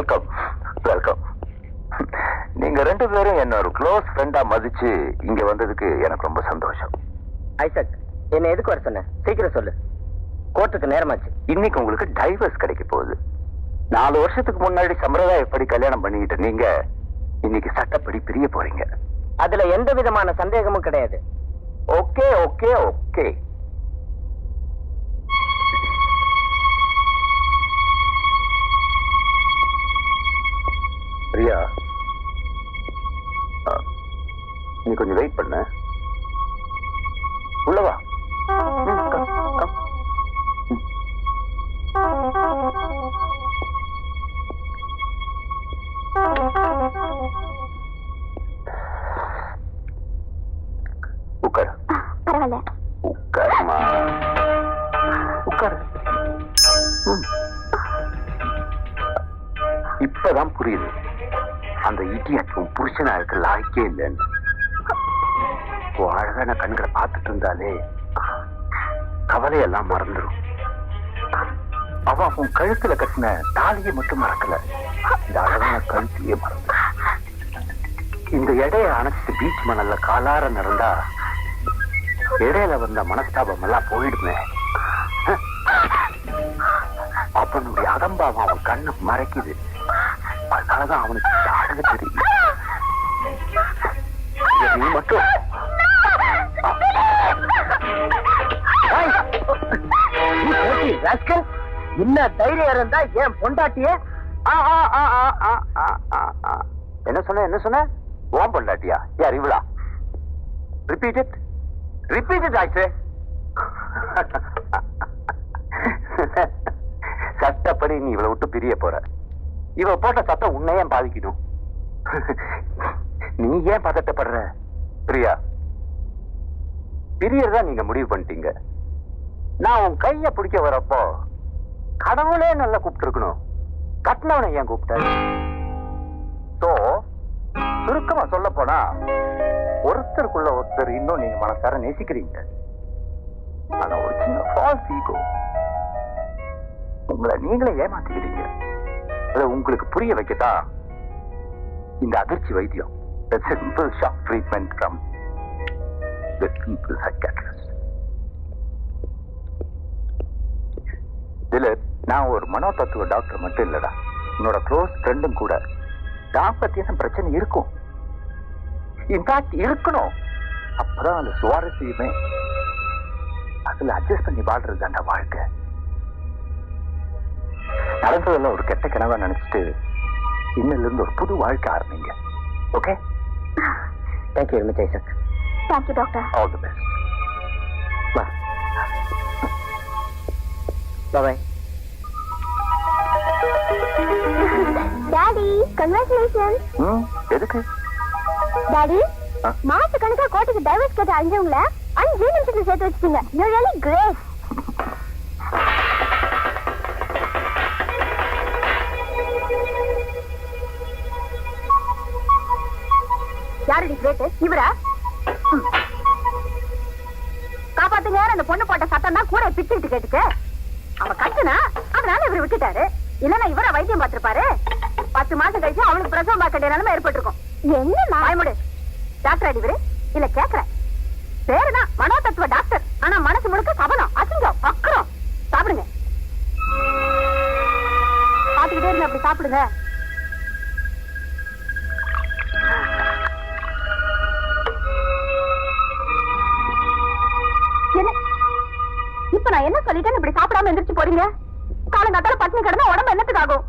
Welcome welcome. நீங்க ரெண்டு பேரும் என்ன ஒரு க்ளோஸ் ஃப்ரெண்டா மதிச்சு இங்க வந்ததுக்கு எனக்கு ரொம்ப சந்தோஷம். ஐசக், என்ன எதுக்கு வர சொன்ன? சீக்கிரம் சொல்லு, கோர்ட்டுக்கு நேரமாச்சு. இன்னைக்கு உங்களுக்கு டைவர்ஸ் கிடைக்க போகுது. 4 வருஷத்துக்கு முன்னாடி சம்பிரதாயப்படி கல்யாணம் பண்ணிக்கிட்டு நீங்க இன்னைக்கு சட்டப்படி பிரிய போறீங்க. அதுல எந்த விதமான சந்தேகமும் கிடையாது. Okay okay okay. பிரியா, நீ கொஞ்சம் வெயிட் பண்ண. உள்ளவா. உட்கார். பரவாயில்ல, உட்காருமா, உட்காரு. இப்பதான் புரியுது அந்த இடியட்டும் புருஷனா இருக்க லாய்க்கே இல்லைன்னு. அழகான கண்களை பார்த்துட்டு இருந்தாலே கவலையெல்லாம் மறந்துடும். அவ உன் கழுத்துல கட்டின தாலியை மட்டும் மறக்கல, இந்த அழகான கழுத்தையே மறந்து. இந்த இடைய அணைச்சிட்டு பீச் மணல்ல காலார நடந்தா இடையில வந்த மனஸ்தாபம் எல்லாம் போயிடுமே. அப்பனுடைய அகம்பாவம் அவன் கண்ணு மறைக்குது. அதனாலதான் அவனுக்கு அழக தெரியும். நீ மட்டும் என்ன தைரியம் இருந்தா ஏன் பொண்டாட்டிய? என்ன சொன்ன என்ன சொன்ன? ஓம் பொண்டாட்டியா? யார் இவளா? Repeat it, repeat it. ஆயிடுச்சு. சட்டப்படி நீ இவளை விட்டு பிரிய போற. இவ போட்ட சட்டம் உன்னையே பாதிக்கணும். நீ ஏன் பதட்டப்படுற? பிரியா, பிரியறதா நீங்க முடிவு பண்ணிட்டீங்க. நான் உன் கைய பிடிக்க வரப்போ கடவுளே நல்லா கூப்பிட்டு இருக்கணும், கட்டினவனை ஏன் கூப்பிட்ட? சோ சுருக்கமா சொல்ல போனா ஒருத்தருக்குள்ள ஒருத்தர் இன்னும் நீங்க மனசார நேசிக்கிறீங்க. ஆனா ஒரு சின்ன ஃபால்ஸ் ஈகோ உங்களை நீங்களே ஏமாத்திக்கிறீங்க. அதை உங்களுக்கு புரிய வைக்கத்தான் இந்த அதிர்ச்சி வைத்தியம். The simple shock treatment from the simple psychiatrist. இதுல நான் ஒரு மனோ தத்துவ டாக்டர் மட்டும் இல்லடா, என்னோட க்ளோஸ் ஃப்ரெண்டும் கூட. தாம்பத்தியம் பிரச்சனை இருக்கும், இன்ஃபேக்ட் இருக்கணும். அப்பதான் அந்த சுவாரஸ்யமே. அதுல அட்ஜஸ்ட் பண்ணி வாழ்றது அந்த வாழ்க்கை. நடந்ததெல்லாம் ஒரு கெட்ட கனவா நினைச்சிட்டு இன்னில இருந்து ஒரு புது வாழ்க்கை ஆரம்பிங்க. Okay? Thank you very much Isaac. Thank you doctor. All the best. Bye bye. Daddy, congratulations. எதுக்கு டாடி? மாச கணக்கா கோர்ட்டுக்கு டைவர்ஸ் கேட்ட அஞ்சவங்கள 5 நிமிஷத்துல சேர்த்து வச்சிட்டீங்க. You really great. யாரடி கிரேட்? இவரா? காப்பாத்துங்க, அந்த பொண்ணு போட்ட சட்டம் தான் கூட பிச்சுட்டு கேட்டுச்சு. அவ கட்டுனா அதனால இவர் விட்டுட்டாரு. இல்லன்னா இவர வைத்தியம் பார்த்திருப்பாரு. 10 மாசம் கழிச்சு அவனுக்கு பிரசவம் பார்க்க நிலைமை ஏற்பட்டிருக்கும். என்ன வாய்முடு டாக்டர் அடி இவரு? இல்ல கேக்குறேன். பேருதான் மனோ தத்துவ டாக்டர், ஆனா மனசு முழுக்க கவனம், அசிங்கம், அக்கறம். சாப்பிடுங்க, பாத்துக்கிட்டே இருந்து அப்படி சாப்பிடுங்க. இப்ப நான் என்ன சொல்லிட்டேன் இப்படி சாப்பிடாம எந்திரிச்சு போறீங்க? காலங்காத்தால பட்டினி கிடந்தா உடம்பு என்னத்துக்கு ஆகும்?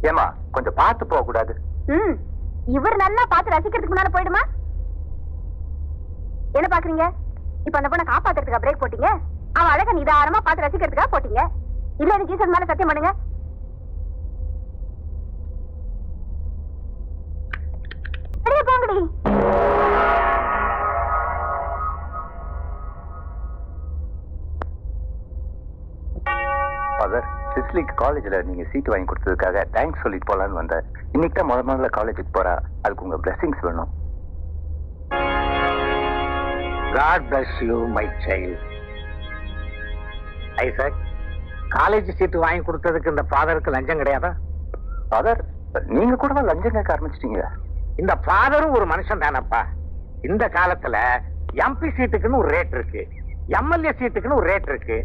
ஏமா கொஞ்சம் பார்த்து போக கூடாது? இவர் நல்லா பார்த்து ரசிக்கிறதுக்கு முன்னால போயிடுமா? என்ன பாக்குறீங்க? இப்ப அந்த பொண்ணை காப்பாத்துறதுக்கா பிரேக் போட்டீங்க? அவன் அழகா நிதானமா பார்த்து ரசிக்கிறதுக்கா போட்டீங்க? இல்ல எனக்கு ஈசன் மேல சத்தியம் பண்ணுங்க. வாங்கடி. ஃபாதர், சிஸ்லிக்கு காலேஜ்ல நீங்க சீட் வாங்கி கொடுத்ததுக்காக தேங்க்ஸ் சொல்லிட்டு போலான்னு வந்தேன். இன்னைக்கு தான் முதல்ல காலேஜுக்கு போறா. அதுக்கு உங்க பிளெஸிங்ஸ் வேணும். God bless you, my child. Isaac, college seat வாங்கி கொடுத்ததுக்கு இந்த ஃபாதருக்கு லஞ்சம் கிடையாதா? ஃபாதர், நீங்க கூட லஞ்சம் கேட்க ஆரம்பிச்சிட்டீங்க. இந்த ஃபாதரும் ஒரு மனுஷன் தானப்பா. இந்த காலத்துல எம்பி சீட்டுக்குன்னு ஒரு ரேட் இருக்கு, எம்எல்ஏ சீட்டுக்குன்னு ஒரு ரேட் இருக்கு,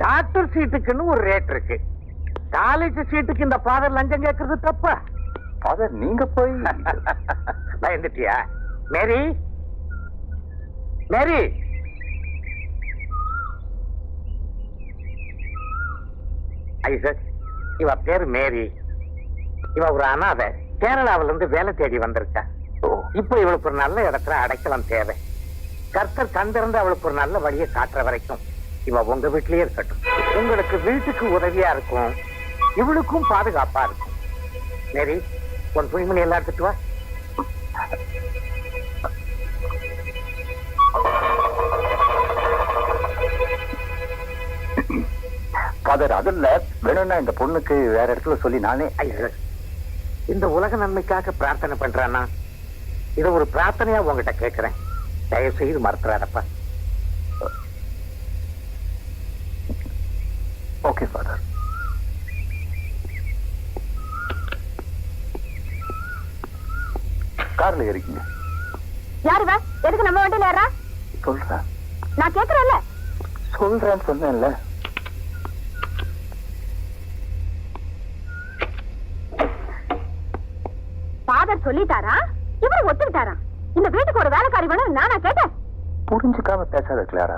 டாக்டர் சீட்டுக்குன்னு ஒரு ரேட் இருக்கு. காலேஜ் சீட்டுக்கு இந்த ஃபாதர் லஞ்சம் கேட்கறது தப்பா? ஃபாதர், நீங்க போய் பயந்துட்டியா? மேரி, மேரி, ஐசக், இவ பேரு மேரி. இவ ஒரு அனாதை. கேரளாவில இருந்து வேலை தேடி வந்திருக்கா. இப்போ இவளுக்கு ஒரு நல்ல இடத்துல அடைக்கலாம் தேவை. கர்த்தர் தந்திருந்து அவளுக்கு ஒரு நல்ல வழியை காட்டுற வரைக்கும் இவ உங்க வீட்லயே இருக்கட்டும். உங்களுக்கு வீட்டுக்கு உதவியா இருக்கும், இவளுக்கும் பாதுகாப்பா இருக்கும். மேரி, உன் துணிமணி எல்லாம் எடுத்துட்டு வா. ஃபாதர், அதுல வேணும்னா இந்த பொண்ணுக்கு வேற இடத்துல சொல்லி நானே. ஐசக், இந்த உலக நன்மைக்காக பிரார்த்தனை பண்றானா? இத ஒரு பிரார்த்தனையா உங்ககிட்ட கேட்கிறேன். தயவு செய்து மறந்துடாதப்பா. Okay father. கார்ல ஏறிக்கீங்க. யாரு இவ? எதுக்கு நம்ம வண்டியில ஏறா? சொல்றேன். நான் கேக்குறேன்ல. சொல்றேன்னு சொன்னேன்ல. ஃபாதர் சொல்லிட்டாரா? இவரு ஒத்துக்கிட்டாரா? இந்த வீட்டுக்கு ஒரு வேலைக்காரி வேணும் நானா கேட்டேன்? புரிஞ்சுக்காம பேசாத கிளாரா.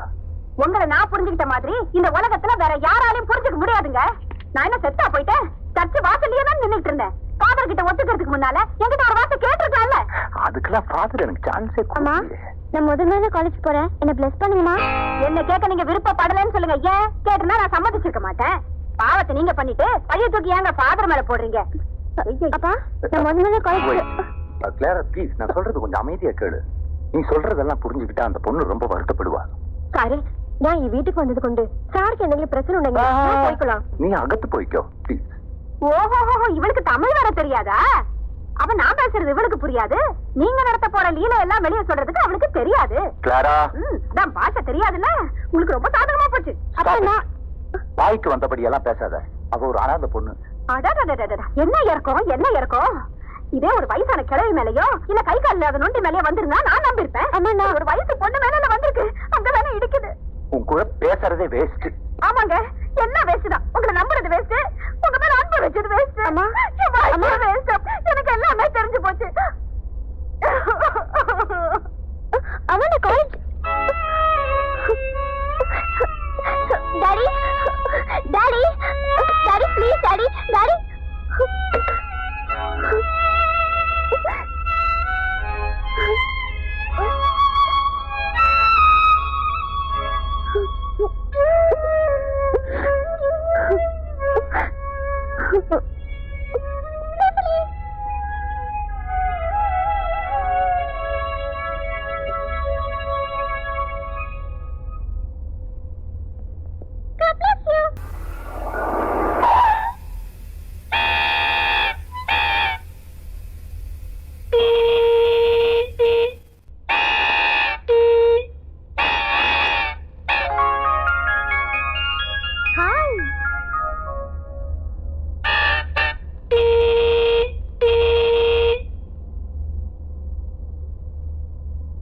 உங்களை நான் புரிஞ்சுக்கிட்ட மாதிரி இந்த உலகத்துல வேற யாராலையும் புரிஞ்சுக்க முடியாதுங்க. நான் என்ன செத்தா போயிட்டேன்? சர்ச்சு வாசல்லயே தான் நின்னுட்டு இருந்தேன். ஃபாதர் கிட்ட ஒத்துக்கிறதுக்கு முன்னால என்கிட்ட ஒரு வார்த்தை கேட்டிருக்கலாம்ல. அதுக்கெல்லாம் ஃபாதர் எனக்கு சான்ஸே கொடுக்கலையே. நான் முதல்ல காலேஜ் போறேன், என்ன பிளஸ் பண்ணுமா? என்ன கேட்க நீங்க விருப்பப்படலன்னு சொல்லுங்க. ஏன் கேட்டனா நான் சம்மதிச்சிருக்க மாட்டேன். பாவத்தை நீங்க பண்ணிட்டு பழைய தூக்கி ஏங்க ஃபாதர் மேல போடுறீங்க? அப்பா, நான் முதல்ல காலேஜ். கிளாரா ப்ளீஸ், நான் சொல்றது கொஞ்சம் அமைதியா கேளு. நீ சொல்றதெல்லாம் புரிஞ்சுக்கிட்டா அந்த பொண்ணு ரொம்ப வருத்தப்படுவா. சாரி, நான் வீட்டுக்கு வந்தது கொண்டு சாருக்கு என்னங்களுக்கு பிரச்சனை உண்டுங்க. போய்க்கலாம். நீ அகத்து போய்க்கோ ப்ளீஸ். ஓஹோ, இவளுக்கு தமிழ் வர தெரியாதா? அவன் நான் பேசுறது இவளுக்கு புரியாது. நீங்க நடத்த போற லீலை எல்லாம் வெளியே சொல்றதுக்கு அவளுக்கு தெரியாது. கிளாரா, அதான் பாஷை தெரியாதுல்ல. உங்களுக்கு ரொம்ப சாதகமா போச்சு. வாய்க்கு வந்தபடி எல்லாம் பேசாத. அவ ஒரு அனாதை பொண்ணு. என்ன இருக்கும், என்ன இருக்கும்? இதே ஒரு வயசான கிழவி மேலயோ இல்ல கை கால் இல்லாத நொண்டி மேலயோ வந்திருந்தா நான் நம்பிருப்பேன். ஆமா, ஒரு வயசு பொண்ணு மேல வந்திருக்கு. அங்க வேணா இடிக்குது. உன் கூட பேசுறதே வேஸ்ட். ஆமாங்க, எல்லாம் வேஸ்ட் தான். உங்களை நம்புறது வேஸ்ட், உங்க மேல அன்பு வச்சது வேஸ்ட். வேஸ்ட். எனக்கு எல்லாமே தெரிஞ்சு போச்சு. அவன college. Daddy, daddy, daddy please, daddy, daddy.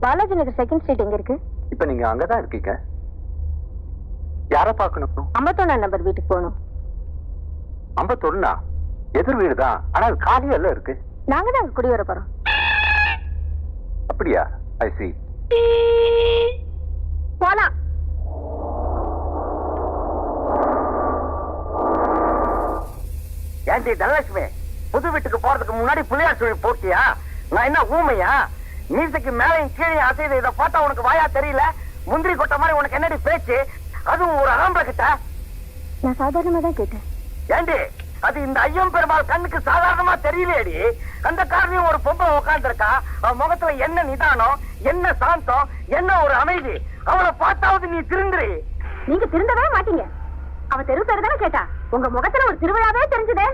Balaji Nagar second street எங்க இருக்கு? இப்ப நீங்க அங்கதான் இருக்கீங்க. யார பாக்கணும்? 51 நம்பர் வீட்டுக்கு போகணும். 51? எதிர் வீடு தான், ஆனா அது காலியா எல்லாம் இருக்கு. நாங்க தான் அங்க குடி வர போறோம். அப்படியா? ஐ சி. போலாம். ஏன்டி தனலட்சுமி, புது வீட்டுக்கு போறதுக்கு முன்னாடி புள்ளியார் சொல்லி போட்டியா? நான் என்ன ஊமையா? மீசைக்கு மேலையும் கீழே அசைது இதை பார்த்தா உனக்கு வாயா தெரியல? முந்திரி கொட்ட மாதிரி உனக்கு என்னடி பேச்சு? அதுவும் ஒரு ஆம்பளை கிட்ட. நான் சாதாரணமா தான் கேட்டேன். ஏண்டி அது இந்த ஐயம் பெருமாள் கண்ணுக்கு சாதாரணமா தெரியலையேடி. அந்த காரணியும் ஒரு பொம்பளை உட்கார்ந்துருக்கா. அவன் முகத்துல என்ன நிதானம், என்ன சாந்தம், என்ன ஒரு அமைதி. அவளை பார்த்தாவது நீ திருந்துரு. நீங்க திருந்தவே மாட்டீங்க. அவ தெரு பேரு தானே கேட்டா. உங்க முகத்துல ஒரு திருவிழாவே தெரிஞ்சதே.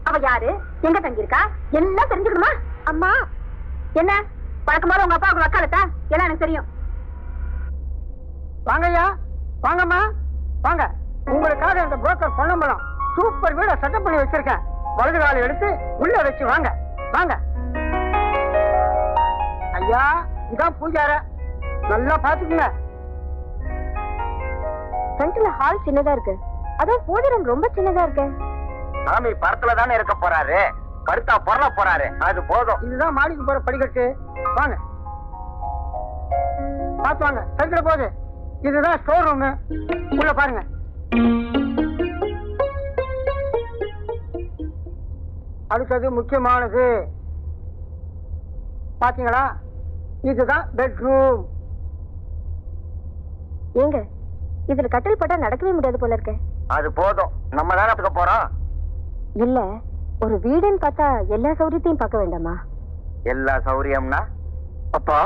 அவ யாரு, எங்க தங்கியிருக்கா, எல்லாம் தெரிஞ்சுக்கணுமா? அம்மா என்ன பழக்கமான உங்க அப்பா உங்க வக்காலத்தா எல்லாம் எனக்கு தெரியும். வாங்கய்யா, வாங்கம்மா, வாங்க. உங்களுக்காக இந்த புரோக்கர் பொன்னம்பலம் சூப்பர் வீட செட்டப் பண்ணி வச்சிருக்கேன். வலது காலை எடுத்து உள்ள வச்சு வாங்க, வாங்க. ஐயா, இதான் பூஜார, நல்லா பாத்துக்குங்க. ஃப்ரண்ட்ல ஹால் சின்னதா இருக்கு, அதுவும் பூஜை ரூம் ரொம்ப சின்னதா இருக்கு. சாமி படத்துல தானே இருக்க போறாரு, படுத்தா பொருள போறாரு, அது போதும். இதுதான் மாடிக்கு போற படிக்கட்டு. வாங்க, பாத்து வாங்க. சைக்கிள் போகுது. இதுதான் ஸ்டோர் ரூம். உள்ள பாருங்க. அடுத்தது முக்கியமானது பாத்தீங்களா, இதுதான் பெட்ரூம். ஏங்க இதுல கட்டில் போட்டா நடக்கவே முடியாது போல இருக்க. அது போதும், நம்ம தானே அதுக்கு போறோம். இல்ல, ஒரு வீடுன்னு பார்த்தா எல்லா சௌகரியத்தையும் பார்க்க வேண்டாமா? எல்லா சௌரியம்னா? அப்பா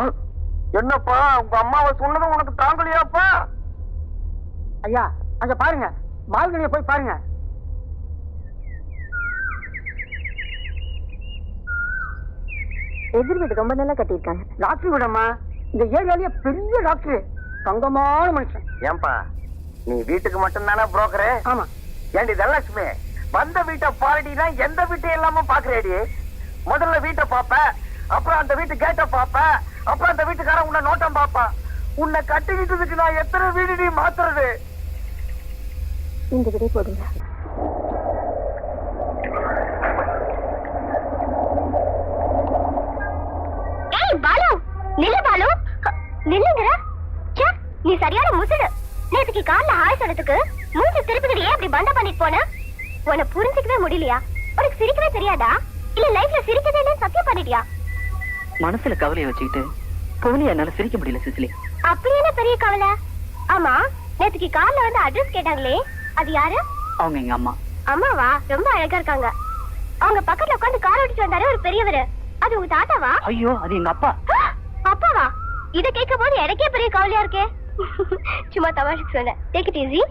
என்னப்பா, உங்க அம்மாவை சொன்னதும் உனக்கு தாங்கலையாப்பா? ஐயா, அங்க பாருங்க, பால்கனியை போய் பாருங்க. எதிர் வீடு ரொம்ப நல்லா கட்டியிருக்காங்க. டாக்டர் வீடம்மா, இந்த ஏரியாலேயே பெரிய டாக்டர், தங்கமான மனுஷன். ஏன்பா, நீ வீட்டுக்கு மட்டும் தானே புரோக்கரு? ஆமா. ஏண்டி தனலட்சுமி, வந்த வீட்டை பாரடினா எந்த வீட்டையும் இல்லாம பாக்குறேடி. முதல்ல வீட்டை பாப்ப, அப்புறம் அந்த வீட்டு கேட்ட பாப்ப, அப்புறம் அந்த வீட்டுக்காரன் உன்னை நோட்டம் பாப்பா. உன்னை கட்டிக்கிட்டதுக்கு நான் எத்தனை வீடு நீ மாத்துறது? இந்த வீடே போடுங்க. ஏய் பாலு, நில்லு பாலு, நில்லுங்கற. ச்சே, நீ சரியான முசுடு. நேத்துக்கு கால்ல ஹாய் சொன்னதுக்கு மூஞ்சி திருப்பிக்கிட்டே அப்படி பண்ட பண்ணிட்டு போன. உன்னை புரிஞ்சிக்கவே முடியலையா? உனக்கு சிரிக்கவே தெரியாதா? இல்ல லைஃப்ல சிரிக்கவே இல்லைன்னு சத்தியம் பண்ணிட்டியா? மனசுல கவலையை வச்சுக்கிட்டு போனி என்னால சிரிக்க முடியல சிசிலி. அப்படி என்ன பெரிய கவலை? ஆமா, நேத்துக்கு கால்ல வந்து அட்ரஸ் கேட்டாங்களே, அது யாரு? அவங்க எங்க அம்மா. அம்மாவா? ரொம்ப அழகா இருக்காங்க. அவங்க பக்கத்துல உட்காந்து கார் ஓட்டிட்டு வந்தாரு ஒரு பெரியவரு, அது உங்க தாத்தாவா? ஐயோ, அது எங்க அப்பா. அப்பாவா? இத கேட்கும் போது எனக்கே பெரிய கவலையா இருக்கே. சும்மா தமாஷுக்கு சொன்னேன். Take it easy.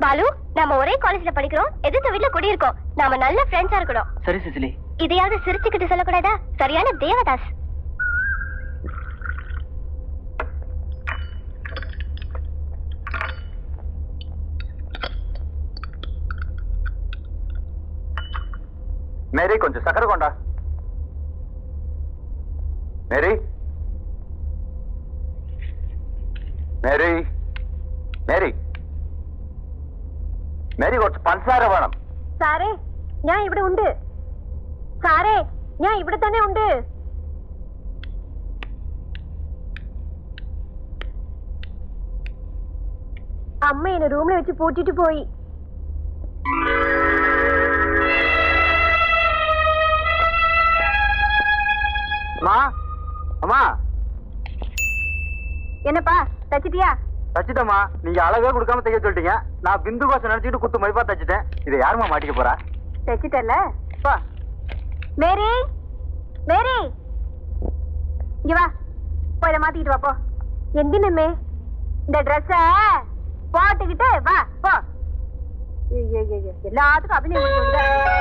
பாலு, நாம ஒரே காலேஜ்ல படிக்கிறோம், எதிர்த்த வீட்ல குடியிருக்கோம். நாம நல்ல ஃப்ரெண்ட்ஸா இருக்கணும். சரி சிசிலி. இதையாவது சிரிச்சுக்கிட்டு சொல்லக்கூடாதா? சரியான தேவதாஸ். மேரி, கொஞ்சம் சக்கரை கொண்டா. மேரி, മേരി മേരി മേരി കുറച്ച് പഞ്ചസാര വേണം. സാറേ, ഞാൻ ഇവിടെ ഉണ്ട്. സാറേ, ഞാൻ ഇവിടെ തന്നെ ഉണ്ട്. അമ്മ എന്നെ റൂമിൽ വെച്ച് പൂട്ടിട്ട് പോയി. அம்மா, அம்மா. என்னப்பா, தச்சிட்டியா? தச்சிட்டமா. நீங்க அளவே கொடுக்காம தைக்க சொல்லிட்டீங்க. நான் பிந்து கோசம் நினைச்சிட்டு குத்து மதிப்பா தச்சிட்டேன். இதை யாருமா மாட்டிக்க போறா? தச்சிட்டல. மேரி, மேரி, இங்க வா, போய் இதை மாத்திக்கிட்டு வா. போ. எந்தினமே இந்த ட்ரெஸ்ஸ போட்டுக்கிட்டு வா, போ. எல்லாத்துக்கும் அபிநயம்